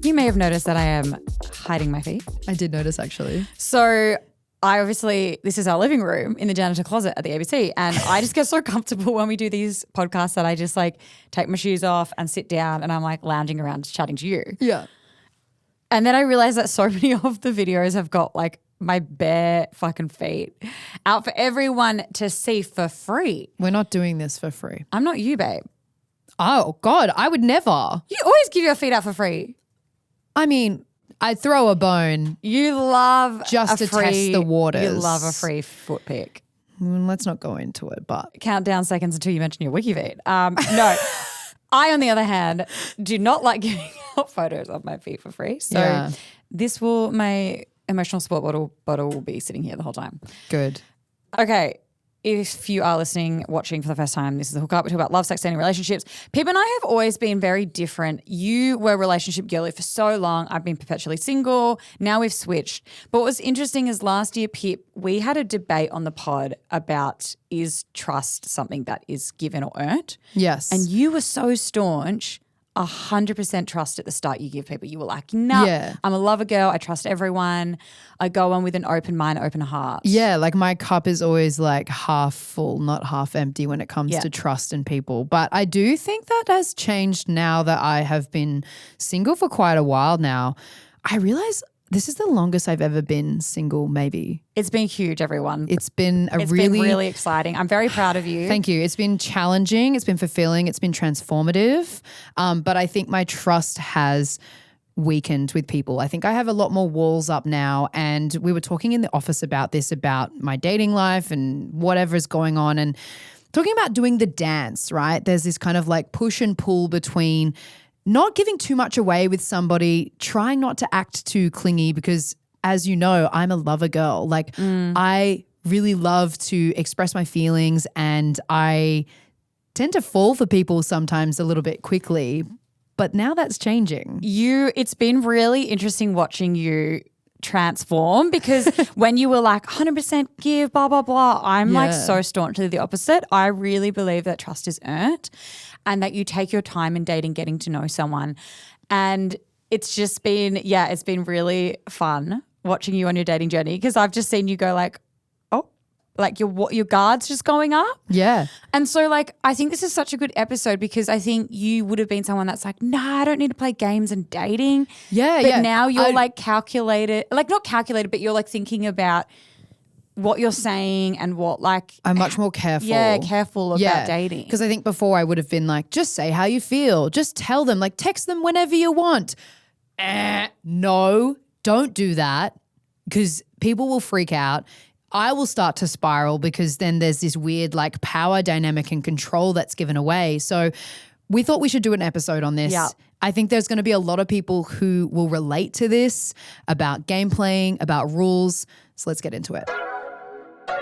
You may have noticed that I am hiding my feet. I did notice actually. So this is our living room in the janitor closet at the ABC, and I just get so comfortable when we do these podcasts that I just like take my shoes off and sit down and I'm like lounging around chatting to you. Yeah. And then I realized that so many of the videos have got like my bare fucking feet out for everyone to see for free. We're not doing this for free. I'm not you, babe. Oh, God, I would never. You always give your feet out for free. I mean, I'd throw a bone. You love just to test the waters. You love a free foot pic. Let's not go into it, but. Count down seconds until you mention your wiki feet. No. I, on the other hand, do not like giving out photos of my feet for free. So my emotional support bottle will be sitting here the whole time. Good. Okay. If you are listening, watching for the first time, this is the Hookup. We talk about love, sex, dating, relationships. Pip and I have always been very different. You were relationship girly for so long. I've been perpetually single. Now we've switched. But what was interesting is last year, Pip, we had a debate on the pod about is trust something that is given or earned? Yes. And you were so staunch. 100% trust at the start you give people. You were like, no, I'm a lover girl. I trust everyone. I go on with an open mind, open heart. Yeah, like my cup is always like half full, not half empty when it comes to trust in people. But I do think that has changed now that I have been single for quite a while now. I realize this is the longest I've ever been single, maybe. It's been huge, everyone. It's been really exciting. I'm very proud of you. Thank you. It's been challenging. It's been fulfilling. It's been transformative. But I think my trust has weakened with people. I think I have a lot more walls up now, and we were talking in the office about this, about my dating life and whatever is going on, and talking about doing the dance, right? There's this kind of like push and pull between not giving too much away with somebody, trying not to act too clingy because, as you know, I'm a lover girl. Like I really love to express my feelings, and I tend to fall for people sometimes a little bit quickly. But now that's changing. It's been really interesting watching you transform because when you were like 100% give, blah, blah, blah, I'm like so staunchly the opposite. I really believe that trust is earned and that you take your time in dating, getting to know someone. And it's just been, it's been really fun watching you on your dating journey because I've just seen you go like, like your guard's just going up. Yeah. And so like I think this is such a good episode because I think you would have been someone that's like, nah, I don't need to play games and dating. Yeah, but now you're like calculated, like not calculated, but you're like thinking about what you're saying and what like. I'm much more careful. Yeah, careful about dating. Because I think before I would have been like, just say how you feel. Just tell them, like text them whenever you want. No, don't do that because people will freak out. I will start to spiral because then there's this weird like power dynamic and control that's given away. So we thought we should do an episode on this. Yeah. I think there's going to be a lot of people who will relate to this about game playing, about rules. So let's get into it.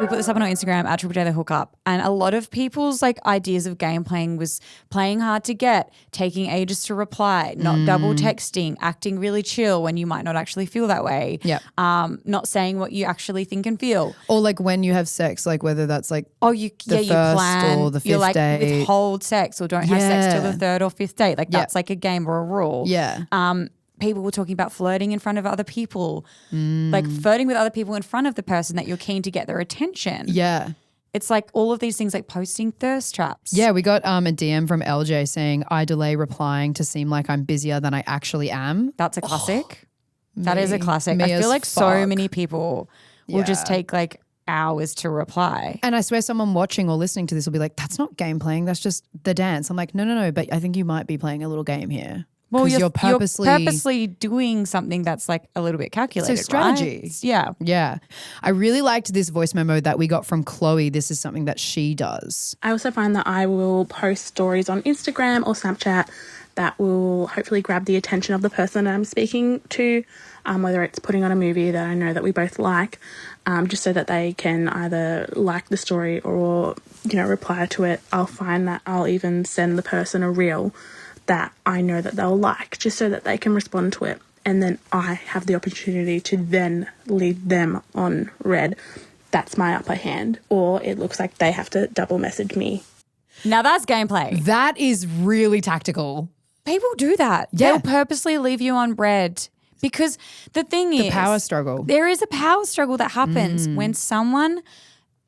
We put this up on our Instagram at Triple J the Hookup, and a lot of people's like ideas of game playing was playing hard to get, taking ages to reply, not double texting, acting really chill when you might not actually feel that way. Yeah. Not saying what you actually think and feel. Or like when you have sex, like whether that's like you first plan or the fifth you like date. withhold sex or don't have sex till the third or fifth date. Like that's like a game or a rule. Yeah. People were talking about flirting in front of other people, like flirting with other people in front of the person that you're keen to get their attention. Yeah. It's like all of these things like posting thirst traps. Yeah, we got a DM from LJ saying, I delay replying to seem like I'm busier than I actually am. That's a classic. That is a classic. Me I feel as like so fuck. many people will just take like hours to reply. And I swear someone watching or listening to this will be like, that's not game playing, that's just the dance. I'm like, no, but I think you might be playing a little game here. Well, you're purposely doing something that's like a little bit calculated, so strategy. Right? Yeah. Yeah. I really liked this voice memo that we got from Chloe. This is something that she does. I also find that I will post stories on Instagram or Snapchat that will hopefully grab the attention of the person I'm speaking to, whether it's putting on a movie that I know that we both like, just so that they can either like the story or, reply to it. I'll find that I'll even send the person a reel that I know that they'll like, just so that they can respond to it. And then I have the opportunity to then lead them on read. That's my upper hand. Or it looks like they have to double message me. Now that's gameplay. That is really tactical. People do that. Yeah. They'll purposely leave you on red because the thing is, power struggle. There is a power struggle that happens when someone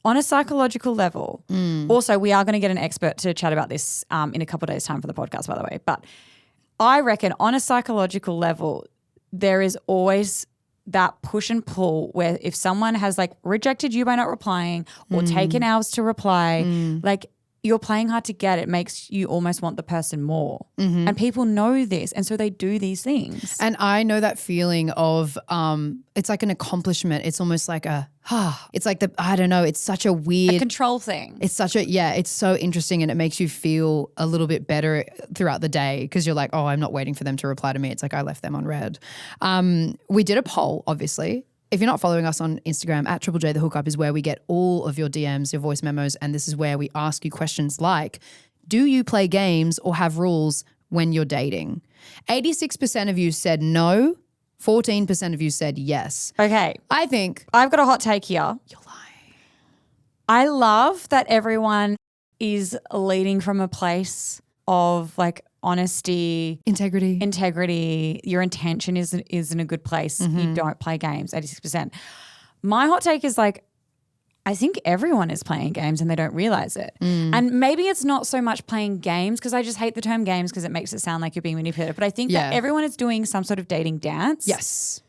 on a psychological level. Also, we are going to get an expert to chat about this in a couple of days' time for the podcast, by the way. But I reckon on a psychological level, there is always that push and pull where if someone has like rejected you by not replying or taken hours to reply, like you're playing hard to get, it makes you almost want the person more. And people know this, and so they do these things. And I know that feeling of it's like an accomplishment. It's almost like it's like I don't know, it's such a weird A control thing. It's such a it's so interesting, and it makes you feel a little bit better throughout the day because you're like, oh, I'm not waiting for them to reply to me. It's like I left them on red. We did a poll, obviously. If you're not following us on Instagram, at Triple J The Hookup is where we get all of your DMs, your voice memos, and this is where we ask you questions like, do you play games or have rules when you're dating? 86% of you said no, 14% of you said yes. Okay. I think I've got a hot take here. you're lying. I love that everyone is leading from a place of like honesty, Integrity. your intention is in a good place. You don't play games, 86%. My hot take is like, I think everyone is playing games and they don't realize it. And maybe it's not so much playing games because I just hate the term games because it makes it sound like you're being manipulated. But I think that everyone is doing some sort of dating dance. Yes.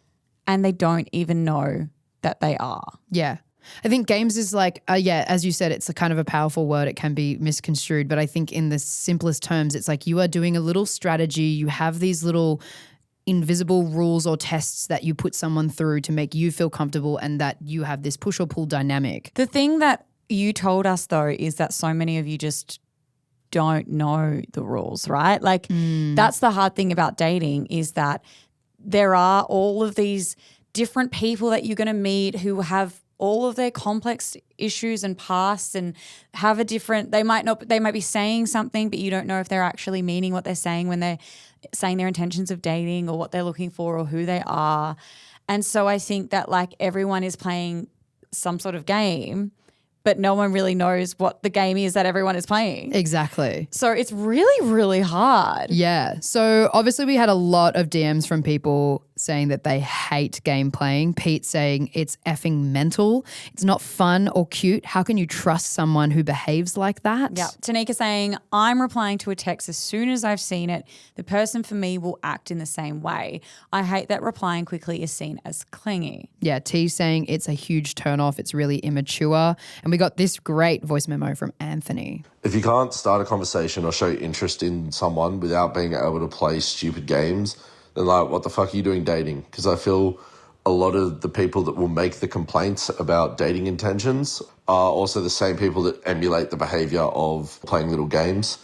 And they don't even know that they are. Yeah. I think games is like, as you said, it's a kind of a powerful word. It can be misconstrued. But I think in the simplest terms, it's like you are doing a little strategy. You have these little invisible rules or tests that you put someone through to make you feel comfortable and that you have this push or pull dynamic. The thing that you told us though is that so many of you just don't know the rules, right? Like that's the hard thing about dating is that there are all of these different people that you're going to meet who have all of their complex issues and pasts and have a different, they might be saying something, but you don't know if they're actually meaning what they're saying when they're saying their intentions of dating or what they're looking for or who they are. And so I think that like everyone is playing some sort of game, but no one really knows what the game is that everyone is playing. Exactly. So it's really, really hard. Yeah. So obviously we had a lot of DMs from people saying that they hate game playing. Pete saying it's effing mental. It's not fun or cute. How can you trust someone who behaves like that? Yeah. Tanika saying, I'm replying to a text as soon as I've seen it. The person for me will act in the same way. I hate that replying quickly is seen as clingy. Yeah. T saying it's a huge turn off. It's really immature. And we got this great voice memo from Anthony. If you can't start a conversation or show interest in someone without being able to play stupid games, then like, what the fuck are you doing dating? Because I feel a lot of the people that will make the complaints about dating intentions are also the same people that emulate the behaviour of playing little games.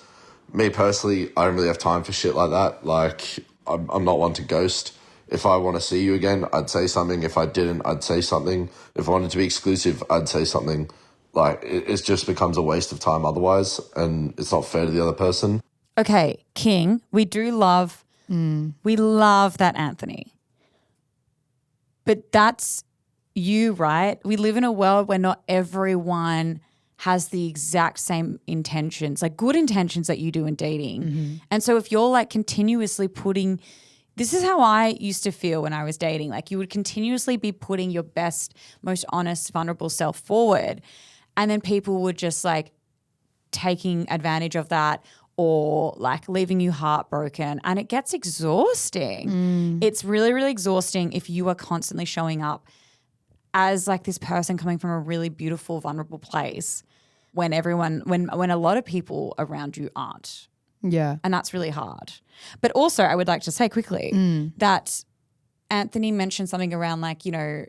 Me personally, I don't really have time for shit like that. Like, I'm not one to ghost. If I want to see you again, I'd say something. If I didn't, I'd say something. If I wanted to be exclusive, I'd say something. Like, it just becomes a waste of time otherwise, and it's not fair to the other person. Okay, King, we love that Anthony. But that's you, right? We live in a world where not everyone has the exact same intentions, like good intentions that you do in dating. And so if you're like continuously putting, this is how I used to feel when I was dating, like you would continuously be putting your best, most honest, vulnerable self forward. And then people would just like taking advantage of that or like leaving you heartbroken, and it gets exhausting. It's really, really exhausting if you are constantly showing up as like this person coming from a really beautiful, vulnerable place when when a lot of people around you aren't. Yeah. And that's really hard. But also I would like to say quickly that Anthony mentioned something around like, you know,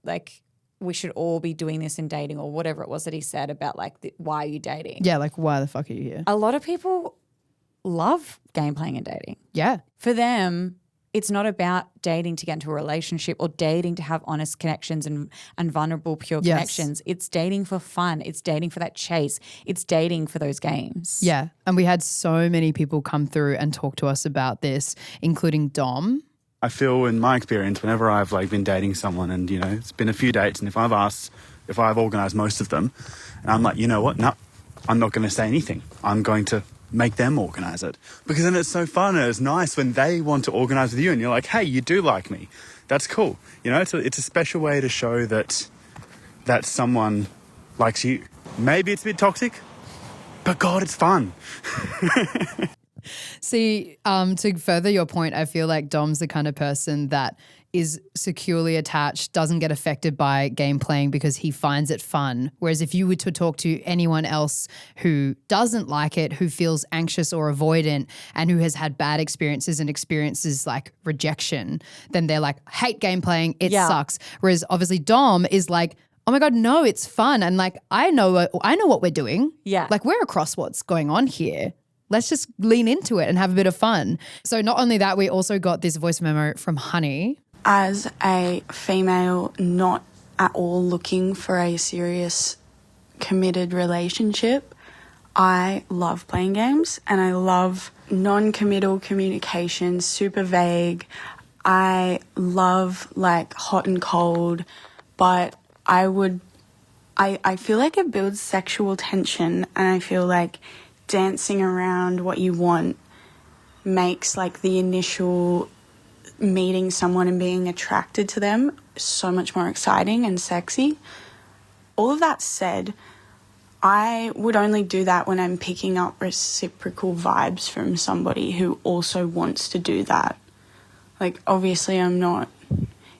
like we should all be doing this in dating or whatever it was that he said about like why are you dating? Yeah, like why the fuck are you here? A lot of people love game playing and dating. Yeah. For them, it's not about dating to get into a relationship or dating to have honest connections and vulnerable, pure connections. It's dating for fun. It's dating for that chase. It's dating for those games. Yeah. And we had so many people come through and talk to us about this, including Dom. I feel in my experience, whenever I've like been dating someone and, you know, it's been a few dates, and if I've organised most of them and I'm like, you know what, no, I'm not going to say anything. I'm going to make them organise it. Because then it's so fun and it's nice when they want to organise with you and you're like, hey, you do like me. That's cool. You know, it's a special way to show that someone likes you. Maybe it's a bit toxic, but God, it's fun. See, to further your point, I feel like Dom's the kind of person that is securely attached, doesn't get affected by game playing because he finds it fun. Whereas if you were to talk to anyone else who doesn't like it, who feels anxious or avoidant and who has had bad experiences and experiences like rejection, then they're like, hate game playing, it sucks. Whereas obviously Dom is like, oh my God, no, it's fun. And like, I know what we're doing. Yeah. Like we're across what's going on here. Let's just lean into it and have a bit of fun. So not only that, we also got this voice memo from Honey. As a female not at all looking for a serious committed relationship, I love playing games and I love non-committal communication, super vague. I love like hot and cold, but I feel like it builds sexual tension, and I feel like dancing around what you want makes like the initial meeting someone and being attracted to them so much more exciting and sexy. All of that said, I would only do that when I'm picking up reciprocal vibes from somebody who also wants to do that. Like, obviously I'm not.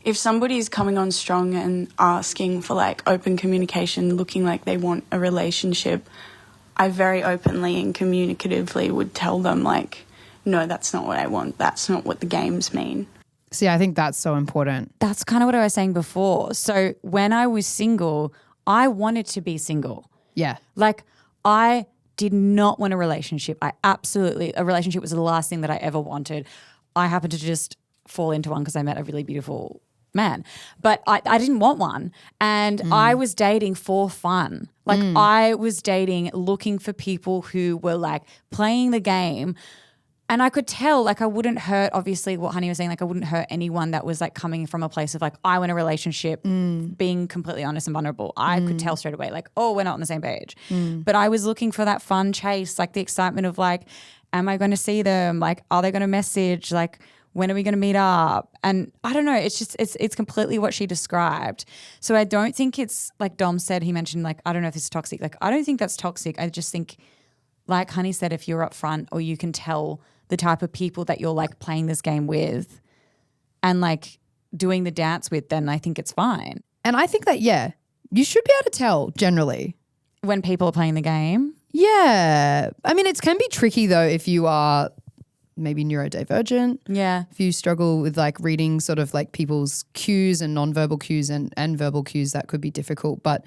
If somebody's coming on strong and asking for like open communication, looking like they want a relationship, I very openly and communicatively would tell them like, no, that's not what I want. That's not what the games mean. See, I think that's so important. That's kind of what I was saying before. So when I was single, I wanted to be single. Yeah. Like I did not want a relationship. A relationship was the last thing that I ever wanted. I happened to just fall into one because I met a really beautiful man. But I didn't want one. And I was dating for fun. Like I was dating looking for people who were like playing the game. And I could tell, like, I wouldn't hurt, obviously, what Honey was saying, like, I wouldn't hurt anyone that was, like, coming from a place of, like, I want a relationship, being completely honest and vulnerable. I could tell straight away, like, oh, we're not on the same page. But I was looking for that fun chase, like, the excitement of, like, am I going to see them? Like, are they going to message? Like, when are we going to meet up? And I don't know, it's just, it's completely what she described. So I don't think it's, like Dom said, he mentioned, like, I don't know if it's toxic. Like, I don't think that's toxic. I just think, like Honey said, if you're upfront or you can tell the type of people that you're like playing this game with and like doing the dance with, then I think it's fine. And I think that, yeah, you should be able to tell generally. When people are playing the game? Yeah. I mean, it can be tricky though if you are maybe neurodivergent. Yeah. If you struggle with like reading sort of like people's cues and nonverbal cues and verbal cues, that could be difficult. But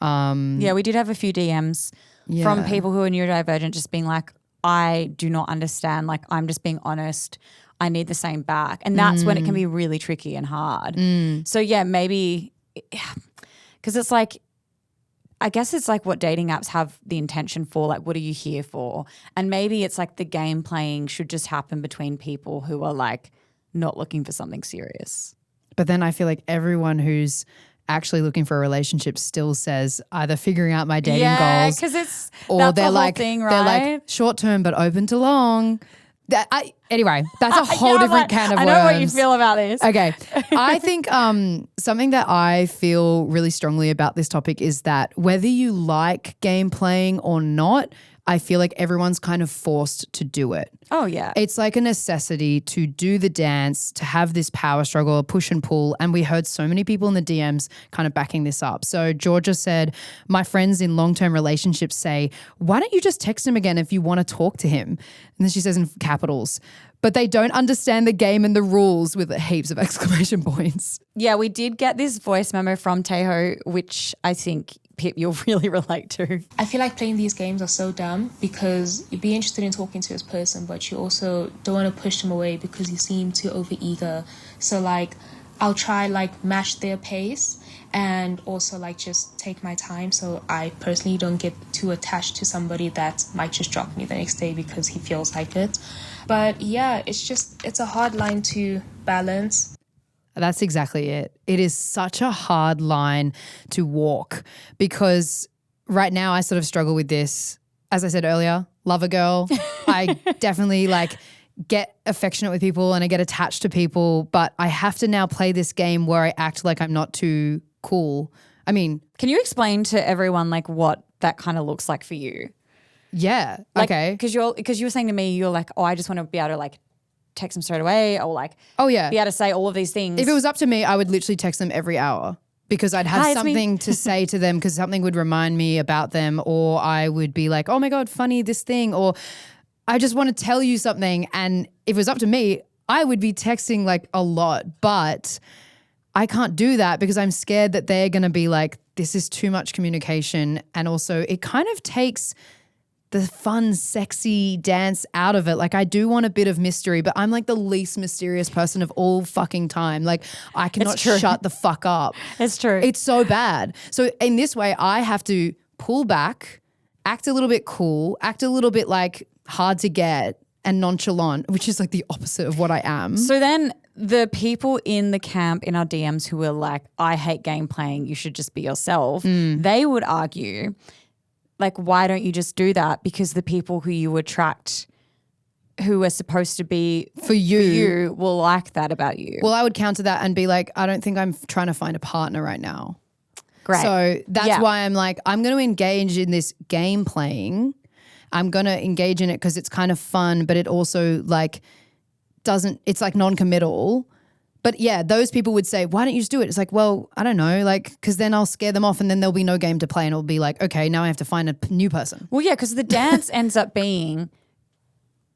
yeah, we did have a few DMs from people who are neurodivergent just being like, I do not understand. Like, I'm just being honest. I need the same back. And that's when it can be really tricky and hard. So, yeah, maybe because it's like, I guess it's like what dating apps have the intention for. Like, what are you here for? And maybe it's like the game playing should just happen between people who are like not looking for something serious. But then I feel like everyone who's actually looking for a relationship still says either figuring out my dating goals, because it's or they're like thing, right? they're like short term but open to long. Anyway, that's a whole different can of worms. I know what you feel about this. Okay, I think something that I feel really strongly about this topic is that whether you like game playing or not, I feel like everyone's kind of forced to do it. Oh, yeah. It's like a necessity to do the dance, to have this power struggle, a push and pull. And we heard so many people in the DMs kind of backing this up. So Georgia said, my friends in long-term relationships say, why don't you just text him again if you want to talk to him? And then she says in capitals, but they don't understand the game and the rules with heaps of exclamation points. Yeah, we did get this voice memo from Teho, which I think, Pip, you'll really relate to. I feel like playing these games are so dumb because you'd be interested in talking to this person, but you also don't want to push them away because you seem too overeager. So like, I'll try like match their pace and also like just take my time. So I personally don't get too attached to somebody that might just drop me the next day because he feels like it. But yeah, it's a hard line to balance. That's exactly it. It is such a hard line to walk because right now I sort of struggle with this. As I said earlier, love a girl. I definitely like get affectionate with people and I get attached to people, but I have to now play this game where I act like I'm not too cool. I mean, can you explain to everyone like what that kind of looks like for you? Yeah. Like, okay. Because you were saying to me, you're like, oh, I just want to be able to like text them straight away or like, oh yeah, be able to say all of these things. If it was up to me, I would literally text them every hour because I'd have something to say to them because something would remind me about them, or I would be like, oh my God, funny this thing, or I just want to tell you something. And if it was up to me, I would be texting like a lot, but I can't do that because I'm scared that they're going to be like, this is too much communication. And also it kind of takes the fun, sexy dance out of it. Like I do want a bit of mystery, but I'm like the least mysterious person of all fucking time. Like I cannot shut the fuck up. It's true. It's so bad. So in this way, I have to pull back, act a little bit cool, act a little bit like hard to get and nonchalant, which is like the opposite of what I am. So then the people in the camp in our DMs who were like, I hate game playing, you should just be yourself, they would argue, like, why don't you just do that? Because the people who you attract who are supposed to be for you will like that about you. Well, I would counter that and be like, I don't think I'm trying to find a partner right now. Great. So that's why I'm like, I'm going to engage in this game playing. I'm going to engage in it because it's kind of fun, but it also like it's like non-committal. But yeah, those people would say, why don't you just do it? It's like, well, I don't know, like, because then I'll scare them off and then there'll be no game to play and it'll be like, okay, now I have to find a new person. Well, yeah, because the dance ends up being,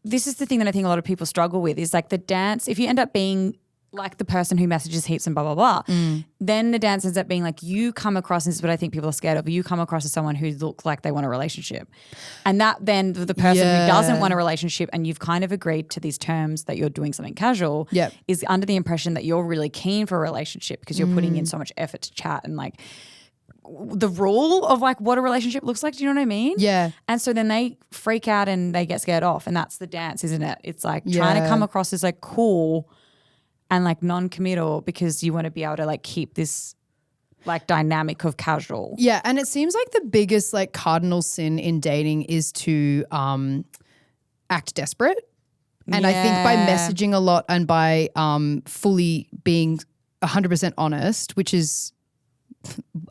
this is the thing that I think a lot of people struggle with is like the dance, if you end up being like the person who messages heaps and blah, blah, blah, then the dance ends up being like you come across, this is what I think people are scared of, you come across as someone who looks like they want a relationship. And that then the person who doesn't want a relationship and you've kind of agreed to these terms that you're doing something casual is under the impression that you're really keen for a relationship because you're putting in so much effort to chat and like the rule of like what a relationship looks like. Do you know what I mean? Yeah. And so then they freak out and they get scared off and that's the dance, isn't it? It's like trying to come across as like cool and like non-committal because you want to be able to like keep this like dynamic of casual. Yeah, and it seems like the biggest like cardinal sin in dating is to act desperate. And I think by messaging a lot and by fully being 100% honest, which is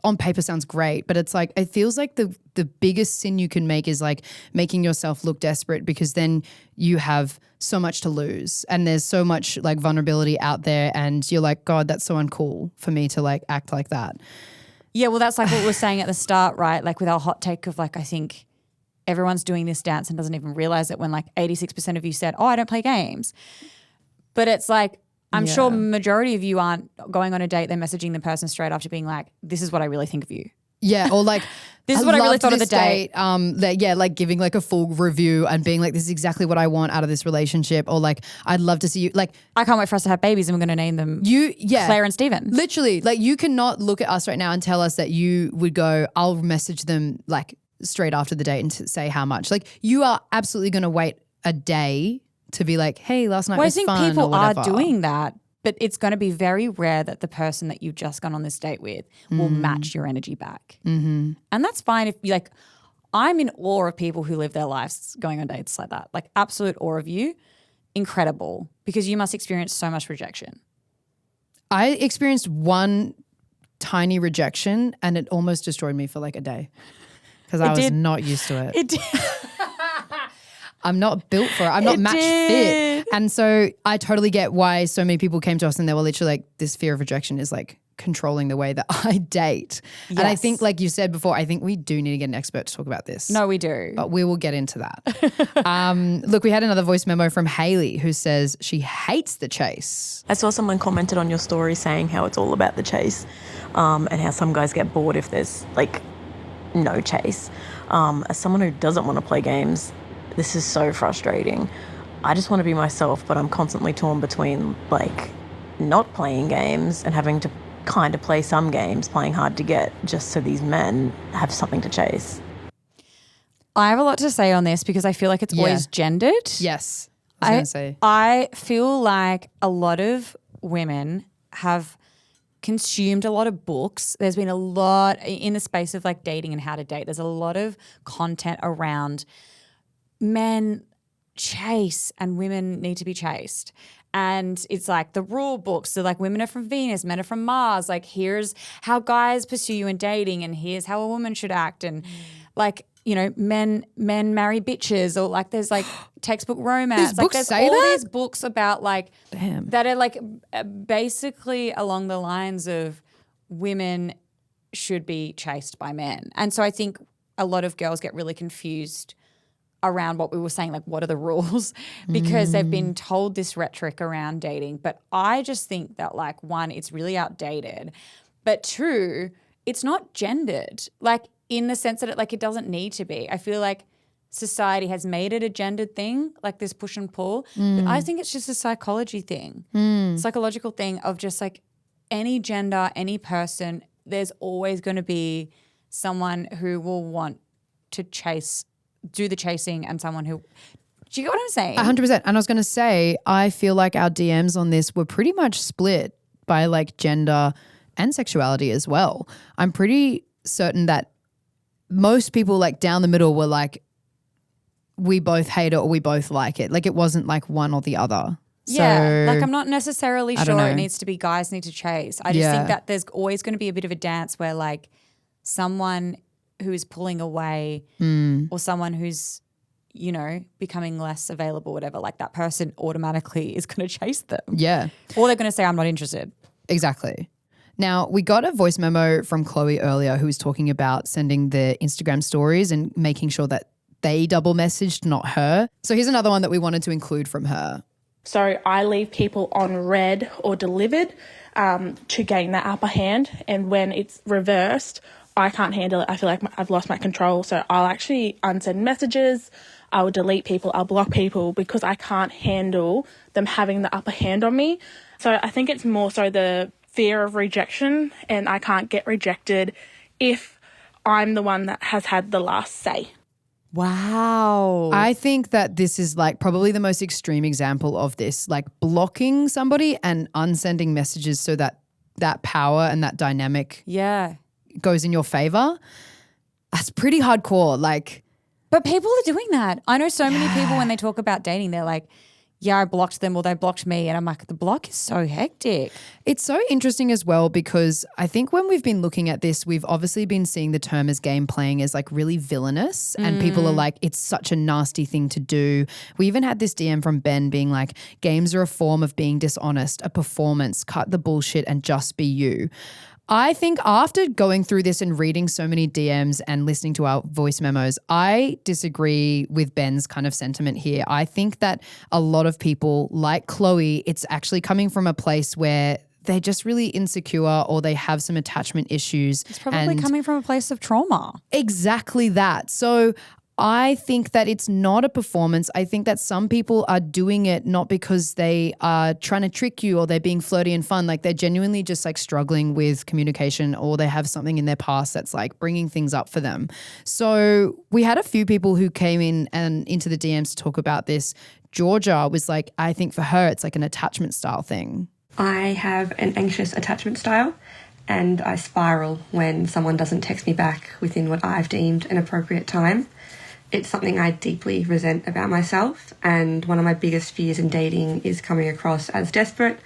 on paper sounds great, but it's like it feels like the biggest sin you can make is like making yourself look desperate because then you have so much to lose and there's so much like vulnerability out there and you're like, God, that's so uncool for me to like act like that. Yeah, well, that's like what we were saying at the start, right? Like with our hot take of like I think everyone's doing this dance and doesn't even realize it when like 86% of you said, oh, I don't play games. But it's like I'm sure majority of you aren't going on a date, they're messaging the person straight after being like, this is what I really think of you. Yeah, or like this is what I really thought of the date. Like giving like a full review and being like, this is exactly what I want out of this relationship, or like, I'd love to see you. Like, I can't wait for us to have babies and we're going to name them Claire and Stephen. Literally, like you cannot look at us right now and tell us that you would go, I'll message them like straight after the date and say how much. Like you are absolutely going to wait a day to be like, hey, last night was fun. I think people or are whatever. doing that, but it's going to be very rare that the person that you've just gone on this date with will match your energy back. Mm-hmm. And that's fine if you like, I'm in awe of people who live their lives going on dates like that. Like absolute awe of you. Incredible. Because you must experience so much rejection. I experienced one tiny rejection and it almost destroyed me for like a day because I was not used to it. It did. I'm not built for it. I'm not match fit. And so I totally get why so many people came to us and they were literally like, this fear of rejection is like controlling the way that I date. Yes. And I think like you said before, I think we do need to get an expert to talk about this. No, we do. But we will get into that. Look, we had another voice memo from Hayley who says she hates the chase. I saw someone commented on your story saying how it's all about the chase and how some guys get bored if there's like no chase. As someone who doesn't want to play games, this is so frustrating. I just want to be myself, but I'm constantly torn between like not playing games and having to kind of play some games, playing hard to get just so these men have something to chase. I have a lot to say on this because I feel like it's always gendered. Yes. I feel like a lot of women have consumed a lot of books. There's been a lot in the space of like dating and how to date. There's a lot of content around men chase and women need to be chased. And it's like the rule books. So like women are from Venus, men are from Mars. Like here's how guys pursue you in dating and here's how a woman should act. And like, you know, men marry bitches, or like there's like textbook romance. These like books there's say all that? these books about like that are like basically along the lines of women should be chased by men. And so I think a lot of girls get really confused around what we were saying, like what are the rules, because they've been told this rhetoric around dating. But I just think that like, one, it's really outdated, but two, it's not gendered, like in the sense that it doesn't need to be. I feel like society has made it a gendered thing, like this push and pull. But I think it's just a psychology thing, psychological thing of just like any gender, any person, there's always going to be someone who will want to do the chasing and someone who, do you get what I'm saying? 100%. And I was going to say, I feel like our DMs on this were pretty much split by like gender and sexuality as well. I'm pretty certain that most people like down the middle were like, we both hate it or we both like it. Like it wasn't like one or the other. Yeah, So, like I'm not necessarily I don't sure it know. needs to be guys need to chase. I just think that there's always going to be a bit of a dance where like someone who's pulling away or someone who's, you know, becoming less available, whatever, like that person automatically is going to chase them. Yeah. Or they're going to say, I'm not interested. Exactly. Now, we got a voice memo from Chloe earlier who was talking about sending the Instagram stories and making sure that they double messaged, not her. So here's another one that we wanted to include from her. So I leave people on read or delivered to gain that upper hand. And when it's reversed, I can't handle it. I feel like I've lost my control. So I'll actually unsend messages. I'll delete people. I'll block people because I can't handle them having the upper hand on me. So I think it's more so the fear of rejection, and I can't get rejected if I'm the one that has had the last say. Wow. I think that this is like probably the most extreme example of this, like blocking somebody and unsending messages so that that power and that dynamic goes in your favor. That's pretty hardcore. Like, but people are doing that. I know so many people when they talk about dating, they're like, yeah, I blocked them or they blocked me. And I'm like, the block is so hectic. It's so interesting as well because I think when we've been looking at this, we've obviously been seeing the term as game playing as like really villainous and people are like, it's such a nasty thing to do. We even had this DM from Ben being like, games are a form of being dishonest, a performance, cut the bullshit and just be you. I think after going through this and reading so many DMs and listening to our voice memos, I disagree with Ben's kind of sentiment here. I think that a lot of people like Chloe, it's actually coming from a place where they're just really insecure or they have some attachment issues. It's probably coming from a place of trauma. Exactly that. So I think that it's not a performance. I think that some people are doing it not because they are trying to trick you or they're being flirty and fun. Like they're genuinely just like struggling with communication or they have something in their past that's like bringing things up for them. So we had a few people who came in and into the DMs to talk about this. Georgia was like, I think for her, it's like an attachment style thing. I have an anxious attachment style and I spiral when someone doesn't text me back within what I've deemed an appropriate time. It's something I deeply resent about myself, and one of my biggest fears in dating is coming across as desperate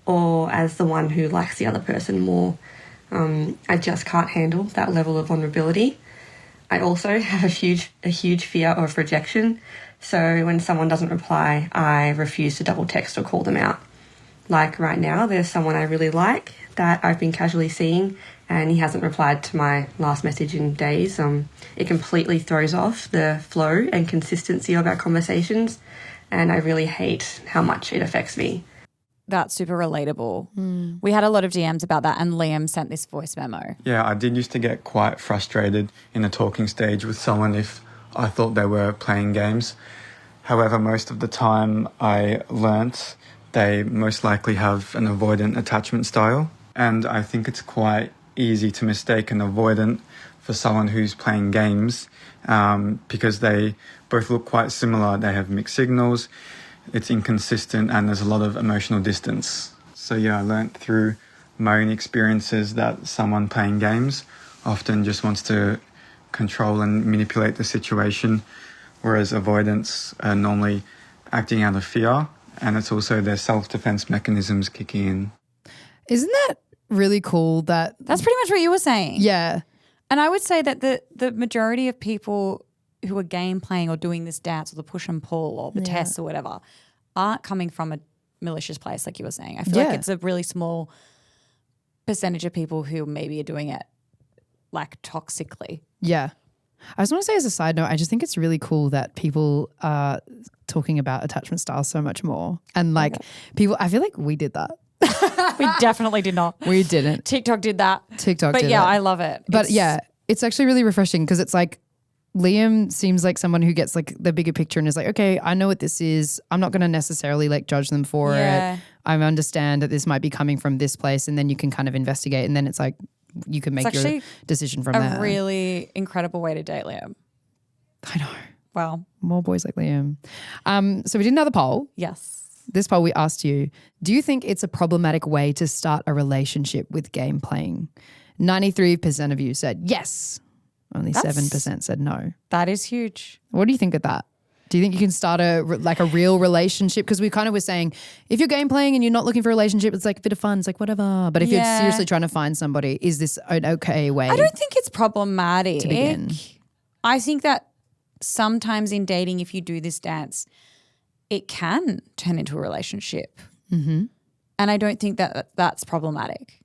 or as the one who likes the other person more. I just can't handle that level of vulnerability. I also have a huge fear of rejection, so when someone doesn't reply, I refuse to double text or call them out. Like right now, there's someone I really like that I've been casually seeing and he hasn't replied to my last message in days. It completely throws off the flow and consistency of our conversations and I really hate how much it affects me. That's super relatable. We had a lot of DMs about that and Liam sent this voice memo. Yeah, I did used to get quite frustrated in a talking stage with someone if I thought they were playing games. However, most of the time I learnt they most likely have an avoidant attachment style. And I think it's quite easy to mistake an avoidant for someone who's playing games because they both look quite similar. They have mixed signals, it's inconsistent, and there's a lot of emotional distance. So yeah, I learnt through my own experiences that someone playing games often just wants to control and manipulate the situation, whereas avoidance are normally acting out of fear, and it's also their self-defense mechanisms kicking in. Isn't that really cool that... That's pretty much what you were saying. Yeah. And I would say that the majority of people who are game playing or doing this dance or the push and pull or the tests or whatever aren't coming from a malicious place like you were saying. I feel like it's a really small percentage of people who maybe are doing it like toxically. Yeah. I just want to say as a side note, I just think it's really cool that people are talking about attachment styles so much more. And like people, I feel like we did that. We definitely did not. We didn't. TikTok did that. But yeah, I love it. But it's actually really refreshing because it's like Liam seems like someone who gets like the bigger picture and is like, okay, I know what this is. I'm not going to necessarily like judge them for it. I understand that this might be coming from this place, and then you can kind of investigate, and then it's like you can make your decision from there. A really incredible way to date Liam. I know. Well, more boys like Liam. So we did another poll. Yes. This poll we asked you, do you think it's a problematic way to start a relationship with game playing? 93% of you said yes. Only 7% said no. That is huge. What do you think of that? Do you think you can start a real relationship? Because we kind of were saying if you're game playing and you're not looking for a relationship, it's like a bit of fun. It's like whatever. But if you're seriously trying to find somebody, is this an okay way? I don't think it's problematic. To begin. I think that sometimes in dating, if you do this dance, it can turn into a relationship. Mm-hmm. And I don't think that that's problematic.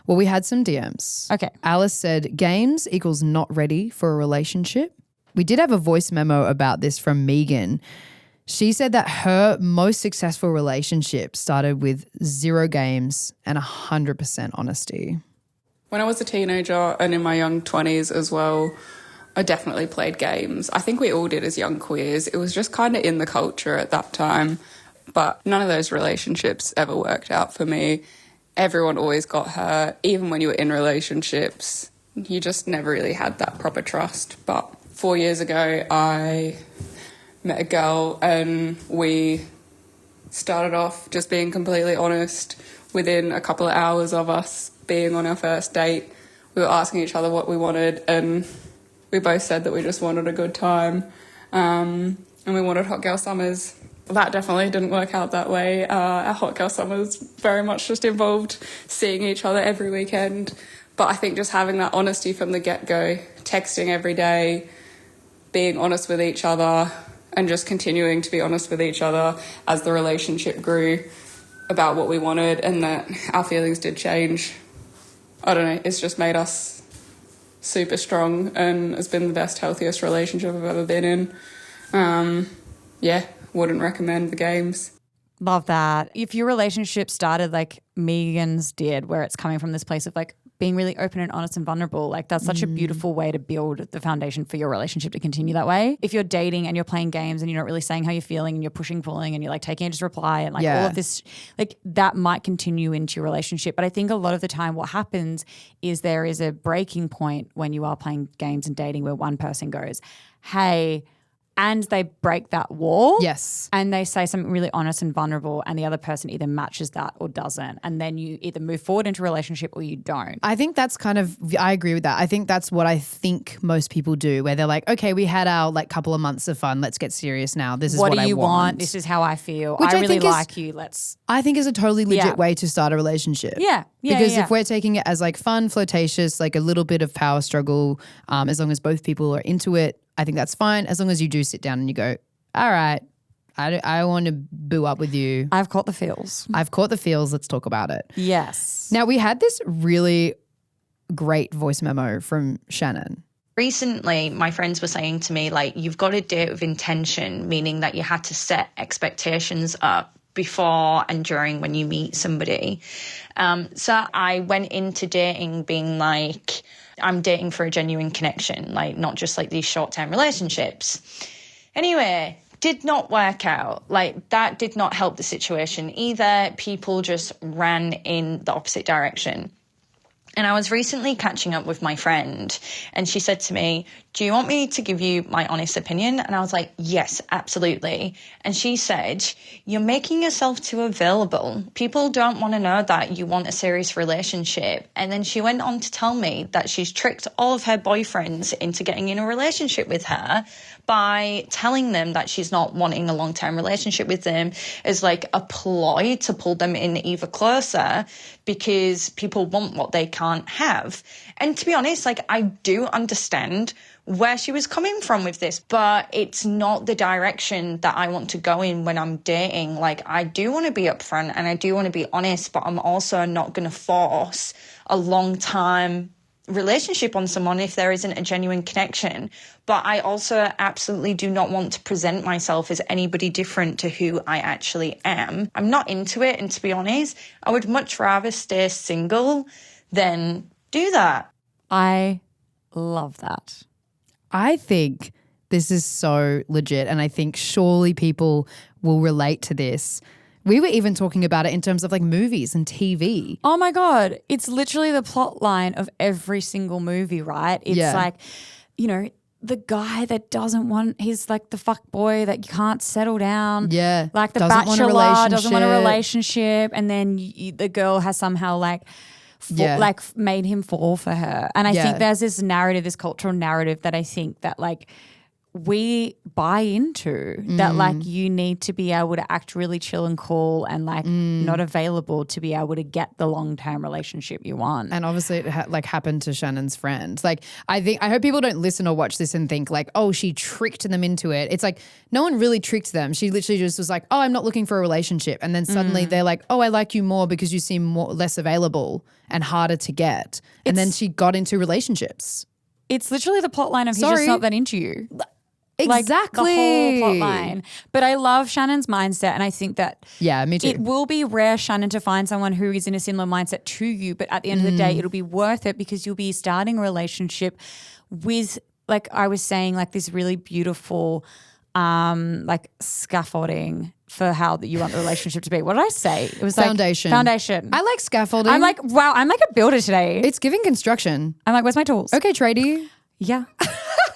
Well, we had some DMs. Okay. Alice said games equals not ready for a relationship. We did have a voice memo about this from Megan. She said that her most successful relationship started with 0 games and 100% honesty. When I was a teenager and in my young 20s as well, I definitely played games. I think we all did as young queers. It was just kind of in the culture at that time. But none of those relationships ever worked out for me. Everyone always got hurt. Even when you were in relationships, you just never really had that proper trust. But 4 years ago, I met a girl and we started off just being completely honest. Within a couple of hours of us being on our first date, we were asking each other what we wanted, and we both said that we just wanted a good time, and we wanted hot girl summers. That definitely didn't work out that way. Our hot girl summers very much just involved seeing each other every weekend. But I think just having that honesty from the get-go, texting every day, being honest with each other, and just continuing to be honest with each other as the relationship grew about what we wanted and that our feelings did change. I don't know, it's just made us super strong and has been the best, healthiest relationship I've ever been in. Wouldn't recommend the games. Love that. If your relationship started like Megan's did, where it's coming from this place of like being really open and honest and vulnerable, like that's such a beautiful way to build the foundation for your relationship to continue that way. If you're dating and you're playing games and you're not really saying how you're feeling and you're pushing, pulling and you're like taking a just reply and like all of this, like that might continue into your relationship. But I think a lot of the time what happens is there is a breaking point when you are playing games and dating where one person goes, hey, and they break that wall. Yes. And they say something really honest and vulnerable and the other person either matches that or doesn't. And then you either move forward into a relationship or you don't. I think that's I agree with that. I think that's what I think most people do, where they're like, okay, we had our like couple of months of fun. Let's get serious now. This is what do you I want. This is how I feel. Which I really like you. I think is a totally legit way to start a relationship. Yeah. Because if we're taking it as like fun, flirtatious, like a little bit of power struggle, as long as both people are into it, I think that's fine, as long as you do sit down and you go, all right, I want to boo up with you. I've caught the feels. Let's talk about it. Yes. Now, we had this really great voice memo from Shannon. Recently, my friends were saying to me, like, you've got to date with intention, meaning that you had to set expectations up before and during when you meet somebody. So I went into dating being like, I'm dating for a genuine connection, like not just like these short-term relationships. Anyway, did not work out. Like that did not help the situation either. People just ran in the opposite direction. And I was recently catching up with my friend and she said to me, do you want me to give you my honest opinion? And I was like, yes, absolutely. And she said, you're making yourself too available. People don't want to know that you want a serious relationship. And then she went on to tell me that she's tricked all of her boyfriends into getting in a relationship with her by telling them that she's not wanting a long-term relationship with them as like a ploy to pull them in even closer because people want what they can't have. And to be honest, like I do understand where she was coming from with this, but it's not the direction that I want to go in when I'm dating. Like I do want to be upfront and I do want to be honest, but I'm also not going to force a long-time relationship on someone if there isn't a genuine connection. But I also absolutely do not want to present myself as anybody different to who I actually am. I'm not into it, and to be honest, I would much rather stay single than do that. I love that. I think this is so legit, and I think surely people will relate to this. We were even talking about it in terms of like movies and TV. Oh my God. It's literally the plot line of every single movie, right? It's like, you know, the guy that doesn't want, he's like the fuck boy that can't settle down. Yeah. Like the doesn't bachelor doesn't want a relationship. And then the girl has somehow like made him fall for her. And I think there's this narrative, this cultural narrative that I think that like we buy into that like you need to be able to act really chill and cool and like not available to be able to get the long-term relationship you want. And obviously it happened to Shannon's friend. Like I hope people don't listen or watch this and think like, oh, she tricked them into it. It's like no one really tricked them. She literally just was like, oh, I'm not looking for a relationship. And then suddenly they're like, oh, I like you more because you seem less available and harder to get. And then she got into relationships. It's literally the plot line of he's just not that into you. Exactly. Like the whole plot line. But I love Shannon's mindset, and I think that me too. It will be rare, Shannon, to find someone who is in a similar mindset to you, but at the end of the day, it'll be worth it because you'll be starting a relationship with, like I was saying, like this really beautiful like scaffolding for how you want the relationship to be. What did I say? It was foundation. Like foundation. I like scaffolding. I'm like, wow, I'm like a builder today. It's giving construction. I'm like, where's my tools? Okay, tradie. Yeah.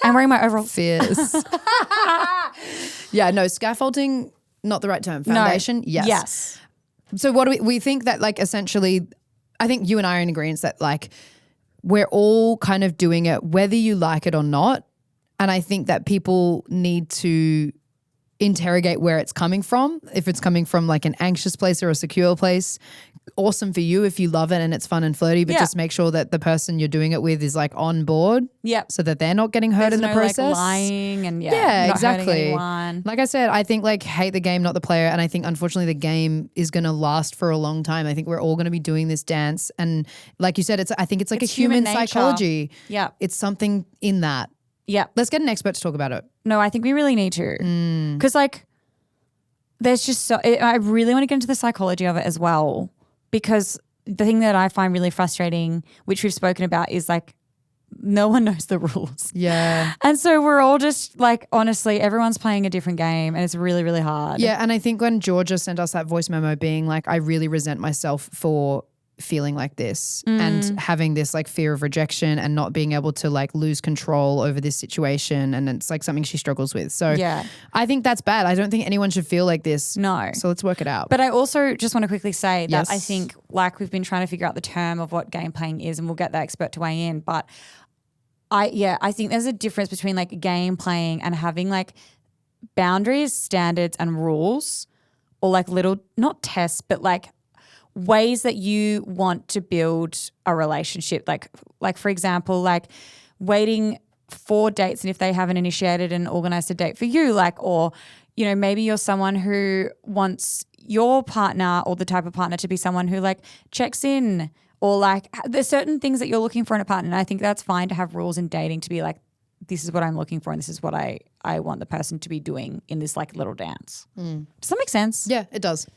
I'm wearing my overalls. Fierce. Yeah, no, scaffolding, not the right term. Foundation, yes. Yes. So what do we think that like essentially, I think you and I are in agreement that like we're all kind of doing it whether you like it or not. And I think that people need to interrogate where it's coming from. If it's coming from like an anxious place or a secure place, awesome for you if you love it and it's fun and flirty, but just make sure that the person you're doing it with is like on board. Yeah. So that they're not getting hurt in the process. Like lying and not exactly. Like I said, I think like hate the game, not the player. And I think unfortunately the game is going to last for a long time. I think we're all going to be doing this dance. And like you said, I think it's like a human psychology. Yeah. It's something in that. Yeah. Let's get an expert to talk about it. No, I think we really need to. Because like there's just I really want to get into the psychology of it as well. Because the thing that I find really frustrating, which we've spoken about, is like no one knows the rules. Yeah. And so we're all just like, honestly, everyone's playing a different game and it's really, really hard. Yeah. And I think when Georgia sent us that voice memo being like, I really resent myself for feeling like this and having this like fear of rejection and not being able to like lose control over this situation, and it's like something she struggles with. So yeah, I think that's bad. I don't think anyone should feel like this. No. So let's work it out. But I also just want to quickly say that I think like we've been trying to figure out the term of what game playing is, and we'll get the expert to weigh in, but I think there's a difference between like game playing and having like boundaries, standards and rules, or like little, not tests, but like ways that you want to build a relationship. Like for example, like waiting for dates, and if they haven't initiated and organized a date for you, like, or, you know, maybe you're someone who wants your partner or the type of partner to be someone who like checks in, or like there's certain things that you're looking for in a partner. And I think that's fine to have rules in dating, to be like, this is what I'm looking for and this is what I want the person to be doing in this like little dance. Does that make sense? Yeah, it does.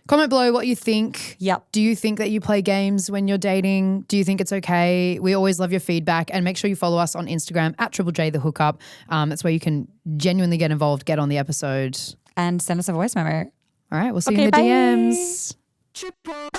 Comment below what you think. Yep. Do you think that you play games when you're dating? Do you think it's okay? We always love your feedback, and make sure you follow us on Instagram at Triple J The Hookup. That's where you can genuinely get involved, get on the episode. And send us a voice memo. All right, we'll see you in the bye. DMs. Triple